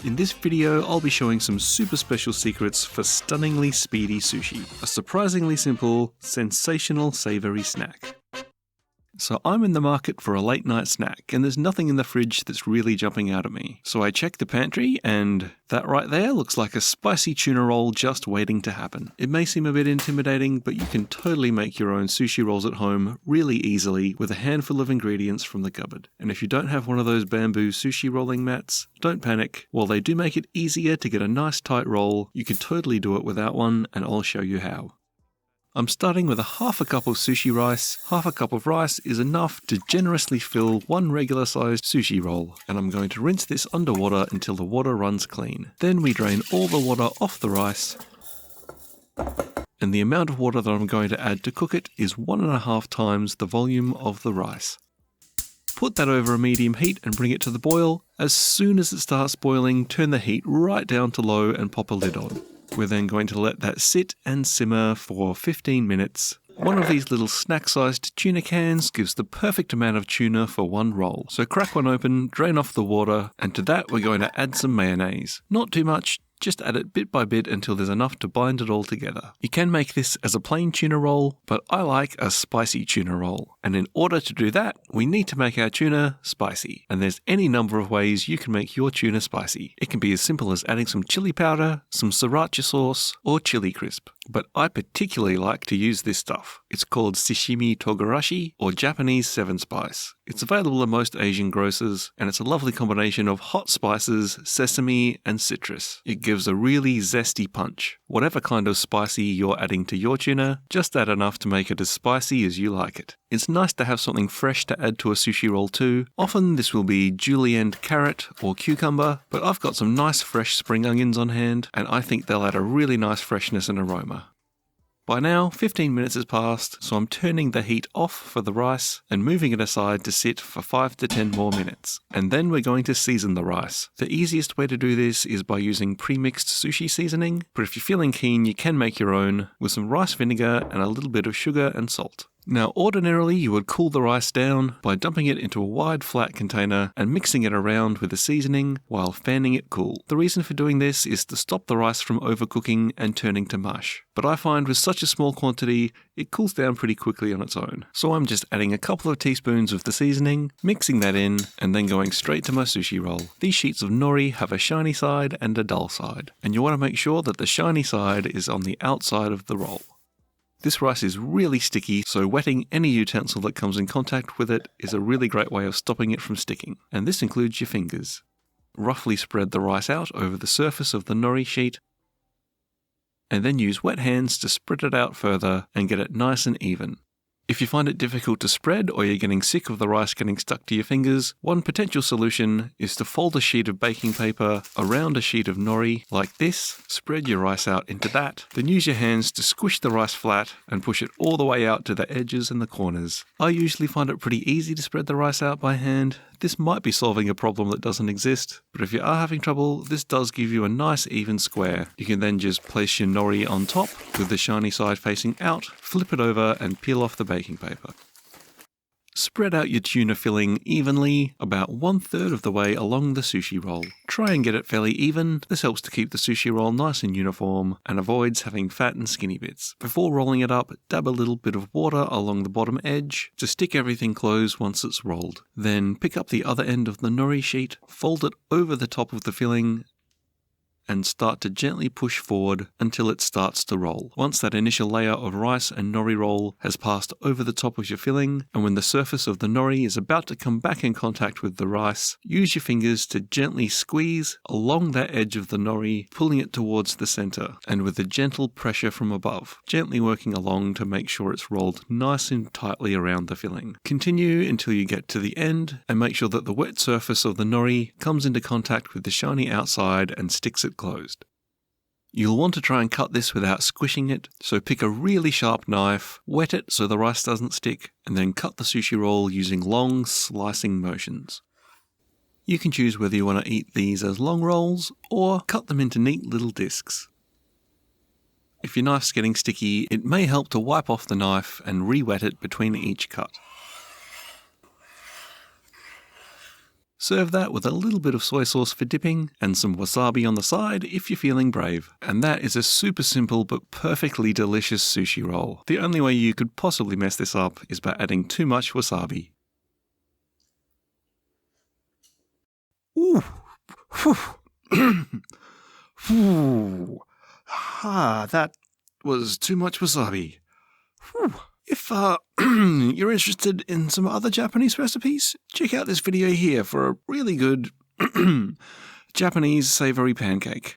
In this video, I'll be showing some super special secrets for stunningly speedy sushi. A surprisingly simple, sensational savory snack. So I'm in the market for a late night snack, and there's nothing in the fridge that's really jumping out at me. So I check the pantry, and that right there looks like a spicy tuna roll just waiting to happen. It may seem a bit intimidating, but you can totally make your own sushi rolls at home really easily with a handful of ingredients from the cupboard. And if you don't have one of those bamboo sushi rolling mats, don't panic. While they do make it easier to get a nice tight roll, you can totally do it without one, and I'll show you how. I'm starting with a half a cup of sushi rice. Half a cup of rice is enough to generously fill one regular sized sushi roll, and I'm going to rinse this underwater until the water runs clean. Then we drain all the water off the rice, and the amount of water that I'm going to add to cook it is 1.5 times the volume of the rice. Put that over a medium heat and bring it to the boil. As soon as it starts boiling, turn the heat right down to low and pop a lid on. We're then going to let that sit and simmer for 15 minutes. One of these little snack-sized tuna cans gives the perfect amount of tuna for one roll. So crack one open, drain off the water, and to that we're going to add some mayonnaise. Not too much, just add it bit by bit until there's enough to bind it all together. You can make this as a plain tuna roll, but I like a spicy tuna roll. And in order to do that, we need to make our tuna spicy. And there's any number of ways you can make your tuna spicy. It can be as simple as adding some chili powder, some sriracha sauce, or chili crisp. But I particularly like to use this stuff. It's called Sushi Togarashi, or Japanese 7-spice. It's available in most Asian grocers, and it's a lovely combination of hot spices, sesame, and citrus. It gives a really zesty punch. Whatever kind of spicy you're adding to your tuna, just add enough to make it as spicy as you like it. It's nice to have something fresh to add to a sushi roll too. Often this will be julienned carrot or cucumber, but I've got some nice fresh spring onions on hand, and I think they'll add a really nice freshness and aroma. By now, 15 minutes has passed, so I'm turning the heat off for the rice and moving it aside to sit for 5 to 10 more minutes. And then we're going to season the rice. The easiest way to do this is by using pre-mixed sushi seasoning, but if you're feeling keen, you can make your own with some rice vinegar and a little bit of sugar and salt. Now, ordinarily you would cool the rice down by dumping it into a wide flat container and mixing it around with the seasoning while fanning it cool. The reason for doing this is to stop the rice from overcooking and turning to mush. But I find with such a small quantity, it cools down pretty quickly on its own. So I'm just adding a couple of teaspoons of the seasoning, mixing that in, and then going straight to my sushi roll. These sheets of nori have a shiny side and a dull side, and you want to make sure that the shiny side is on the outside of the roll. This rice is really sticky, so wetting any utensil that comes in contact with it is a really great way of stopping it from sticking, and this includes your fingers. Roughly spread the rice out over the surface of the nori sheet, and then use wet hands to spread it out further and get it nice and even. If you find it difficult to spread or you're getting sick of the rice getting stuck to your fingers, one potential solution is to fold a sheet of baking paper around a sheet of nori like this, spread your rice out into that, then use your hands to squish the rice flat and push it all the way out to the edges and the corners. I usually find it pretty easy to spread the rice out by hand. This might be solving a problem that doesn't exist, but if you are having trouble, this does give you a nice even square. You can then just place your nori on top with the shiny side facing out, flip it over and peel off the baking paper. Spread out your tuna filling evenly, about 1/3 of the way along the sushi roll. Try and get it fairly even. This helps to keep the sushi roll nice and uniform and avoids having fat and skinny bits. Before rolling it up, dab a little bit of water along the bottom edge to stick everything closed once it's rolled. Then pick up the other end of the nori sheet, fold it over the top of the filling, and start to gently push forward until it starts to roll. Once that initial layer of rice and nori roll has passed over the top of your filling, and when the surface of the nori is about to come back in contact with the rice, use your fingers to gently squeeze along that edge of the nori, pulling it towards the center, and with a gentle pressure from above, gently working along to make sure it's rolled nice and tightly around the filling. Continue until you get to the end, and make sure that the wet surface of the nori comes into contact with the shiny outside and sticks it closed. You'll want to try and cut this without squishing it, so pick a really sharp knife, wet it so the rice doesn't stick, and then cut the sushi roll using long slicing motions. You can choose whether you want to eat these as long rolls or cut them into neat little discs. If your knife's getting sticky, it may help to wipe off the knife and re-wet it between each cut. Serve that with a little bit of soy sauce for dipping and some wasabi on the side if you're feeling brave. And that is a super simple but perfectly delicious sushi roll. The only way you could possibly mess this up is by adding too much wasabi. Ooh. Whew. That was too much wasabi. Whew. If you're interested in some other Japanese recipes, check out this video here for a really good Japanese savory pancake.